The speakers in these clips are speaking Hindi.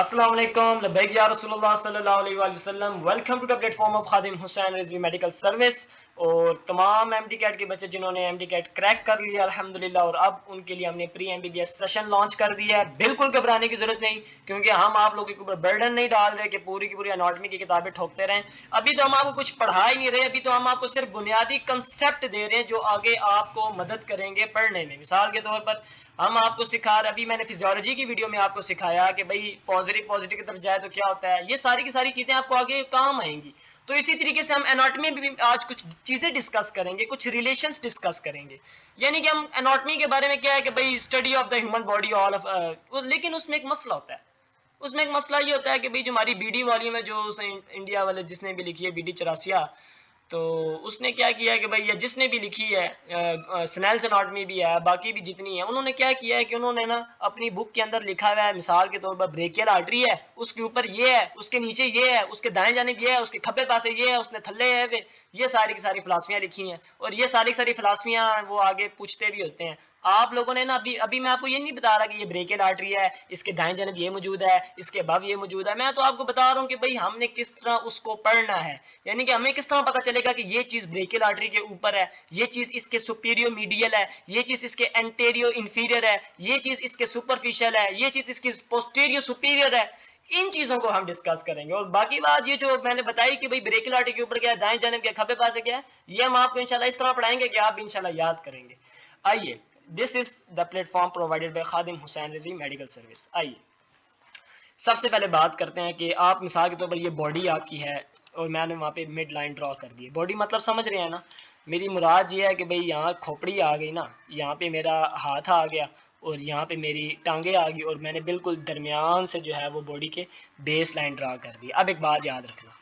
अस्सलाम वालेकुम लब्बैक या रसूलुल्लाह सल्लल्लाहु अलैहि वसल्लम। Welcome to the platform of Khadim Hussain Rizvi medical service. और तमाम एमडी कैट के बच्चे जिन्होंने एमडी कैट क्रैक कर लिया अल्हम्दुलिल्लाह, और अब उनके लिए हमने प्री एमबीबीएस सेशन लॉन्च कर दिया है। बिल्कुल घबराने की जरूरत नहीं, क्योंकि हम आप लोगों के ऊपर बर्डन नहीं डाल रहे कि पूरी की पूरी एनाटॉमी की किताबें ठोकते रहें। अभी तो हम आपको कुछ पढ़ा ही नहीं रहे, अभी तो हम आपको सिर्फ बुनियादी कंसेप्ट दे रहे हैं जो आगे आपको मदद करेंगे पढ़ने में। मिसाल के तौर पर हम आपको सिखा रहे, अभी मैंने फिजियोलॉजी की वीडियो में आपको सिखाया कि भाई पॉजिटिव की तरफ जाए तो क्या होता है। ये सारी की सारी चीजें आपको आगे काम आएंगी। तो इसी तरीके से हम एनाटॉमी में भी आज कुछ चीजें डिस्कस करेंगे, कुछ रिलेशंस डिस्कस करेंगे। यानी कि हम एनाटॉमी के बारे में क्या है कि भाई study of the human body all of, लेकिन उसमें एक मसला होता है। उसमें एक मसला ये होता है कि भाई जो हमारी बीडी वॉल्यूम है, जो इंडिया वाले जिसने भी लिखी है बीडी 84, तो उसने क्या किया है कि भाई, या जिसने भी लिखी है, स्नेल्स एनाटॉमी भी है, बाकी भी जितनी है, उन्होंने क्या किया है कि उन्होंने ना अपनी बुक के अंदर लिखा हुआ है, मिसाल के तौर पर ब्रेकियल आर्टरी है, उसके ऊपर ये है, उसके नीचे ये है, उसके दाएं जानिब ये है, उसके खब्बे पास ये है, उसने थल्ले है वे। ये सारी की सारी फिलासफियां लिखी हैं, और ये सारी की सारी फिलासफियां वो आगे पूछते भी होते हैं। आप लोगों ने ना अभी अभी मैं आपको ये नहीं बता रहा कि ये ब्रेकियल आर्टरी है, इसके दाएं जानिब ये मौजूद है, इसके अबव ये मौजूद है। मैं तो आपको बता रहा हूँ कि भाई हमने किस तरह उसको पढ़ना है। यानी कि हमें किस तरह पता चलेगा कि ये चीज ब्रेकियल आर्टरी के ऊपर है, ये चीज इसके सुपीरियर मीडियल है, ये चीज इसके एंटेरियर इंफीरियर है, ये चीज इसके सुपरफिशियल है, ये चीज इसकी पोस्टीरियर सुपीरियर है। इन चीजों को हम डिस्कस करेंगे। और बाकी बात ये जो मैंने बताई कि भाई ब्रेकियल आर्टरी के ऊपर क्या है, दाएं जानिब क्या, खब्बे पास क्या है, ये हम आपको इंशाल्लाह इस तरह पढ़ाएंगे कि आप इंशाल्लाह याद करेंगे। आइए, this is the platform provided by Khadim Hussain Rizvi medical service. आइए सबसे पहले बात करते हैं कि आप मिसाल के तौर पर ये बॉडी आपकी है, और मैंने वहाँ पे मिड लाइन ड्रॉ कर दी है। बॉडी मतलब समझ रहे हैं ना। मेरी मुराद ये है कि भाई यहाँ खोपड़ी आ गई ना, यहाँ पे मेरा हाथ आ गया, और यहाँ पे मेरी टांगे आ गई, और मैंने बिल्कुल दरमियान से जो है वो बॉडी के बेस लाइन ड्रा कर दी। अब एक बात याद रखना,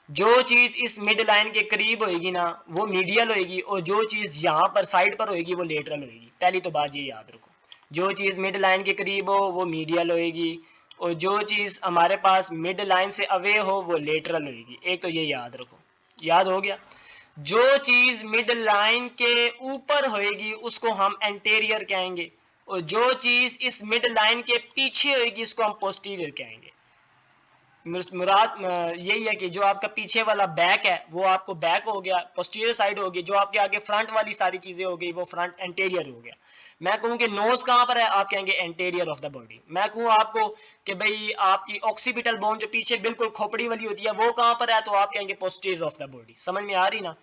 जो चीज़ इस मिड लाइन के करीब होएगी ना वो मीडियल होएगी, और जो चीज़ यहाँ पर साइड पर होएगी वो लेटरल होएगी। पहली तो बात ये याद रखो, जो चीज़ मिड लाइन के करीब हो वो मीडियल होएगी, और जो चीज़ हमारे पास मिड लाइन से अवे हो वो लेटरल होएगी। एक तो ये याद रखो, याद हो गया। जो चीज़ मिड लाइन के ऊपर होएगी उसको हम एंटेरियर कहेंगे, और जो चीज़ इस मिड लाइन के पीछे होएगी उसको हम पोस्टीरियर कहेंगे। मुराद यही है कि जो आपका पीछे वाला बैक है वो आपको बैक हो गया, पोस्टीरियर साइड हो गई। जो आपके आगे फ्रंट वाली सारी चीजें हो गई वो फ्रंट एंटेरियर हो गया। मैं कहूँ कि नोज कहाँ पर है, आप कहेंगे एंटेरियर ऑफ द बॉडी। मैं कहूँ आपको कि भाई आपकी ऑक्सीपिटल बोन जो पीछे बिल्कुल खोपड़ी वाली होती है वो कहाँ पर है, तो आप कहेंगे पोस्टीरियर ऑफ द बॉडी। समझ में आ रही ना।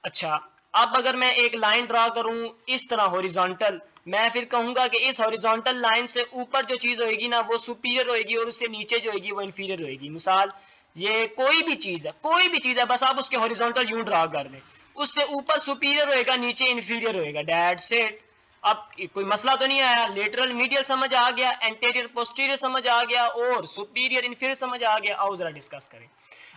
अच्छा, अब अगर मैं एक लाइन ड्रा करूं इस तरह हॉरिजॉन्टल, मैं फिर कहूंगा कि इस हॉरिजॉन्टल लाइन से ऊपर जो चीज होएगी ना वो सुपीरियर होएगी, और उससे नीचे जो होएगी वो इंफीरियर होएगी। मिसाल, ये कोई भी चीज है, कोई भी चीज है, बस आप उसके हॉरिजॉन्टल यूं ड्रा कर दें। उससे ऊपर सुपीरियर होएगा, नीचे इंफीरियर होएगा, दैट्स इट। अब कोई मसला तो नहीं आया। लेटरल मीडियल समझ आ गया, एंटेरियर पोस्टीरियर समझ आ गया, और सुपीरियर इंफीरियर समझ आ गया। आओ जरा डिस्कस करें।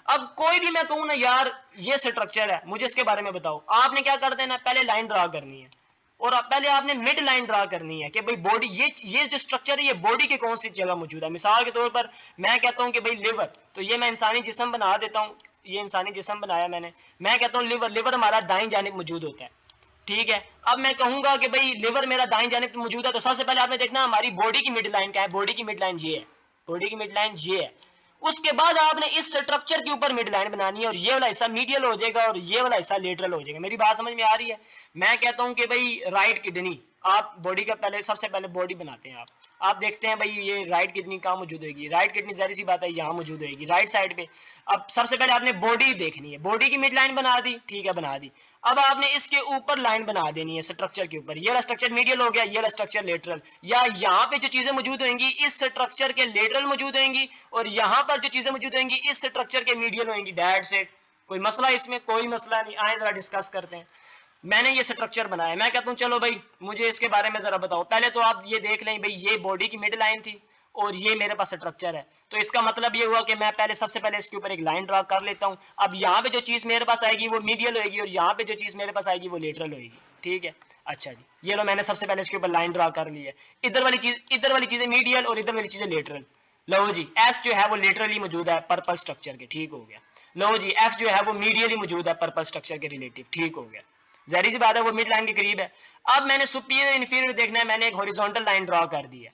अब कोई भी मैं कहूँ ना यार ये स्ट्रक्चर है, मुझे इसके बारे में बताओ, आपने क्या कर देना, पहले लाइन ड्रा करनी है, और अब पहले आपने मिड लाइन ड्रा करनी है कि भाई बॉडी, ये जो स्ट्रक्चर है ये बॉडी के कौन सी जगह मौजूद है। मिसाल के तौर पर मैं कहता हूँ कि भाई लिवर, तो ये मैं इंसानी जिस्म बना देता हूँ, ये इंसानी जिस्म बनाया मैंने। मैं कहता हूँ लिवर, लिवर हमारा दाईं जानिब मौजूद होता है। ठीक है, अब मैं कहूंगा कि भाई लिवर मेरा दाईं जानिब मौजूद है, तो सबसे पहले आपने देखना हमारी बॉडी की मिड लाइन क्या है। बॉडी की मिड लाइन ये है, बॉडी की मिड लाइन ये है। उसके बाद आपने इस स्ट्रक्चर के ऊपर मिड लाइन बनानी है, और ये वाला हिस्सा मीडियल हो जाएगा और ये वाला हिस्सा लेटरल हो जाएगा। मेरी बात समझ में आ रही है। मैं कहता हूं कि भाई राइट किडनी, आप बॉडी का पहले सबसे पहले बॉडी बनाते हैं। आप देखते हैं भाई ये राइट किडनी कहाँ मौजूद होगी। राइट किडनी जाहिर सी बात है यहाँ मौजूद होगी, राइट साइड पे। अब सबसे पहले आपने बॉडी देखनी है, बॉडी की मिड लाइन बना दी, ठीक है बना दी। अब आपने इसके ऊपर लाइन बना देनी है स्ट्रक्चर के ऊपर। ये वाला स्ट्रक्चर मीडियल हो गया, ये वाला स्ट्रक्चर लेटरल। या यहाँ पे जो चीजें मौजूद होंगी इस स्ट्रक्चर के लेटरल मौजूद होंगी, और यहाँ पर जो चीजें मौजूद होंगी इस स्ट्रक्चर के मीडियल होंगी। That's it. कोई मसला इसमें? कोई मसला नहीं। आए जरा डिस्कस करते हैं। मैंने ये स्ट्रक्चर बनाया, मैं कहता हूँ चलो भाई मुझे इसके बारे में जरा बताओ। पहले तो आप ये देख लें भाई ये बॉडी की मिड लाइन थी, और ये मेरे पास स्ट्रक्चर है। तो इसका मतलब ये हुआ कि मैं पहले सबसे पहले इसके ऊपर एक लाइन ड्रा कर लेता हूँ। अब यहाँ पे जो चीज मेरे पास आएगी वो मीडियल होगी, और यहाँ पे जो चीज मेरे पास आएगी वो लेटरल होगी। ठीक है, अच्छा जी, ये लो मैंने सबसे पहले इसके ऊपर लाइन ड्रा कर ली है। इधर वाली चीजें मीडियल और इधर वाली चीजें लेटरल। लो जी एस जो है वो लेटरली मौजूद है पर्पल स्ट्रक्चर के, ठीक हो गया। लो जी एफ जो है वो मीडियली मौजूद है पर्पल स्ट्रक्चर के रिलेटिव, ठीक हो गया। जहरी सी बात है वो मिड लाइन के करीब है। अब मैंने सुपीरियर इन्फीरियर देखना है, मैंने एक हॉरिजॉन्टल लाइन ड्रॉ कर दी है।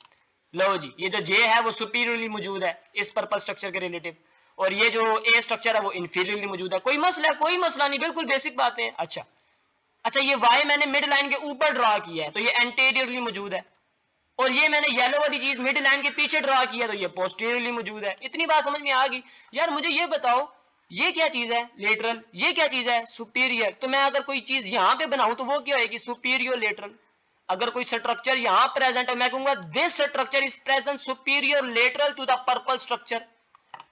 लो जी ये जो जे है वो सुपीरियरली मौजूद है इस पर्पल स्ट्रक्चर के रिलेटिव, और ये जो ए स्ट्रक्चर है वो इन्फीरियरली मौजूद है। कोई मसला है? कोई मसला नहीं, बिल्कुल बेसिक बातें हैं। अच्छा अच्छा ये वाई मैंने मिड लाइन के ऊपर ड्रॉ किया है तो ये एंटीरियरली मौजूद है, और ये मैंने येलो वाली चीज मिड लाइन के पीछे ड्रॉ किया तो ये पोस्टीरियरली मौजूद है। इतनी बात समझ में आ गई? यार मुझे ये बताओ ये क्या चीज है लेटरल, ये क्या चीज है सुपीरियर। तो मैं अगर कोई चीज यहाँ पे बनाऊं तो वो क्या होगी सुपीरियर लेटरल। अगर कोई स्ट्रक्चर यहाँ प्रेजेंट है मैं कहूंगा this structure is present superior lateral to the purple structure.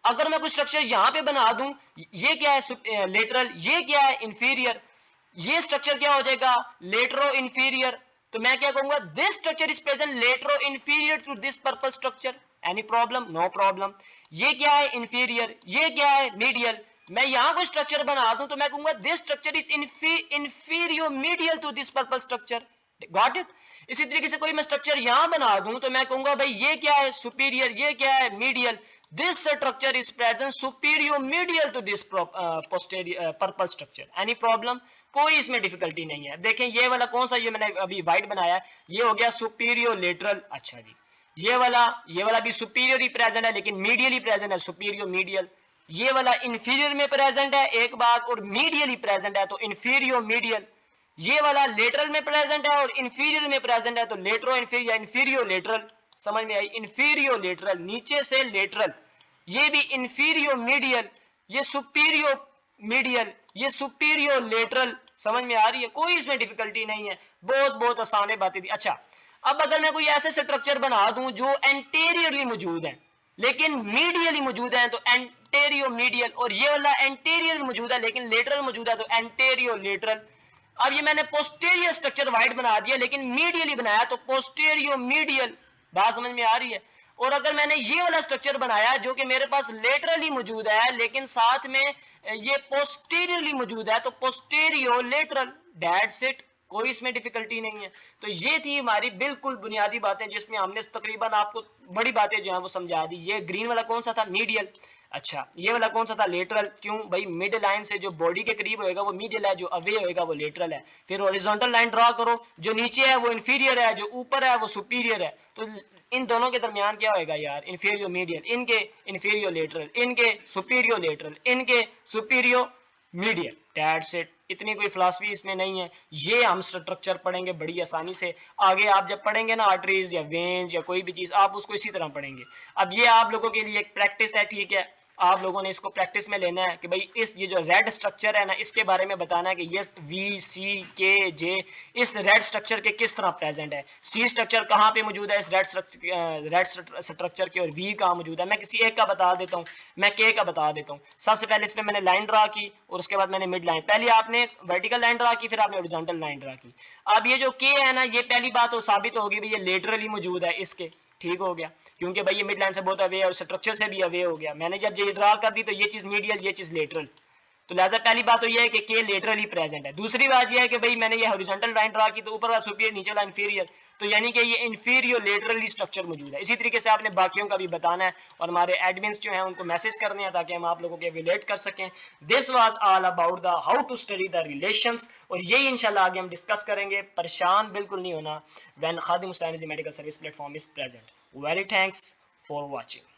अगर मैं कोई स्ट्रक्चर यहाँ पे बना दूं ये क्या है लेटरल, ये क्या है इंफीरियर, ये स्ट्रक्चर क्या हो जाएगा लेटरो इंफीरियर। तो मैं क्या कहूंगा this structure is present latero inferior to this purple structure. Any problem? No problem. ये क्या है इंफीरियर, ये क्या है मीडियल। मैं यहां कोई स्ट्रक्चर बना दूं तो मैं कहूंगा this structure is inferior medial to this purple structure. Got it? इसी तरीके से कोई मैं स्ट्रक्चर यहां बना दूं तो मैं कहूंगा भाई ये क्या है सुपीरियर, ये क्या है medial. This structure is present superior medial to this posterior purple structure. Any problem? कोई इसमें डिफिकल्टी नहीं है। देखें ये वाला कौन सा, ये मैंने अभी वाइट बनाया है, ये हो गया सुपीरियर लेटरल। अच्छा जी ये वाला भी सुपीरियर ही प्रेजेंट है लेकिन मीडियल ही प्रेजेंट है, सुपीरियर मीडियल। ये वाला इंफीरियर में प्रेजेंट है एक बात, और मीडियल ही प्रेजेंट है तो इंफीरियर मीडियल। ये वाला लेटरल में प्रेजेंट है और इंफीरियर में प्रेजेंट है तो लेटरो इंफीरियर, इंफीरियर लेटरल। समझ में आई? इंफीरियर लेटरल, नीचे से लेटरल। ये भी इंफीरियर मीडियल, ये सुपीरियर मीडियल, ये सुपीरियर लेटरल। समझ में आ रही है? कोई इसमें डिफिकल्टी नहीं है, बहुत बहुत आसान बातें थी। अच्छा अब अगर मैं कोई ऐसे स्ट्रक्चर बना दूं जो एंटीरियरली मौजूद है लेकिन मीडियली मौजूद है तो एंटीरियर मीडियल, और ये वाला एंटीरियर मौजूद है लेकिन लेटरल मौजूद है तो एंटीरियर लेटरल। अब ये मैंने पोस्टीरियर स्ट्रक्चर वाइड बना दिया लेकिन मीडियली बनाया तो पोस्टीरियर मीडियल। बात समझ में आ रही है? और अगर मैंने ये वाला स्ट्रक्चर बनाया जो कि मेरे पास लेटरली मौजूद है लेकिन साथ में ये पोस्टीरियरली मौजूद है तो पोस्टीरियर लेटरल। दैट्स इट, कोई इसमें डिफिकल्टी नहीं है। तो ये थी हमारी बिल्कुल बुनियादी बातें जिसमें हमने तकरीबन आपको बड़ी बातें जो है वो समझा दी। ये ग्रीन वाला कौन सा था मीडियल। अच्छा ये वाला कौन सा था लेटरल। क्यों भाई मिड लाइन से जो बॉडी के करीब होएगा वो मीडियल है, जो अवे होएगा वो लेटरल है। फिर हॉरिजॉन्टल लाइन ड्रॉ करो, जो नीचे है वो इंफीरियर है, जो ऊपर है वो सुपीरियर है। तो इन दोनों के दरमियान क्या होएगा यार इंफीरियर मीडियल, इनके इंफीरियर लेटरल, इनके सुपीरियर लेटरल, इनके सुपीरियर मीडियल। दैट्स इट, इतनी कोई फिलॉसफी इसमें नहीं है। ये हम स्ट्रक्चर पढ़ेंगे बड़ी आसानी से। आगे आप जब पढ़ेंगे ना आर्टरीज या वेन्स या कोई भी चीज आप उसको इसी तरह पढ़ेंगे। अब ये आप लोगों के लिए एक प्रैक्टिस है, ठीक है, आप लोगों ने इसको प्रैक्टिस में लेना है कि भाई इस ये जो रेड स्ट्रक्चर है ना इसके बारे में बताना है कि ये वी सी के जे इस रेड स्ट्रक्चर के किस तरह प्रेजेंट है, सी स्ट्रक्चर कहाँ पे मौजूद है इस रेड स्ट्रक्चर के, और वी कहाँ मौजूद है। मैं किसी एक का बता देता हूँ, मैं के का बता देता हूँ। सबसे पहले इसमें मैंने लाइन ड्रा की और उसके बाद मैंने मिड लाइन, पहले आपने वर्टिकल लाइन ड्रा की फिर आपने हॉरिजॉन्टल लाइन ड्रा की। अब ये जो के है ना ये पहली बात तो साबित होगी भाई ये लेटरली मौजूद है इसके, ठीक हो गया, क्योंकि भाई ये मिड लाइन से बहुत अवे है और स्ट्रक्चर से भी अवे हो गया। मैंने जब ये ड्रा कर दी तो ये चीज मीडियल ये चीज लेटरल, तो लिहाजा पहली बात तो ये है कि के लेटरली प्रेजेंट है। दूसरी बात ये है कि भाई मैंने ये हॉरिजॉन्टल लाइन ड्रा की तो ऊपर वाला सुपीरियर नीचे वाला इंफीरियर, तो यानी कि ये इंफीरियर लेटरली स्ट्रक्चर मौजूद है। इसी तरीके से आपने बाकियों का भी बताना है और हमारे एडमिन्स जो हैं उनको मैसेज करने हैं ताकि हम आप लोगों के रिलेट कर सकें। This was all about the how to study the relations, और यही इंशाल्लाह आगे हम डिस्कस करेंगे। परेशान बिल्कुल नहीं होना when Khadim Hussain medical service platform is present. Very thanks for watching.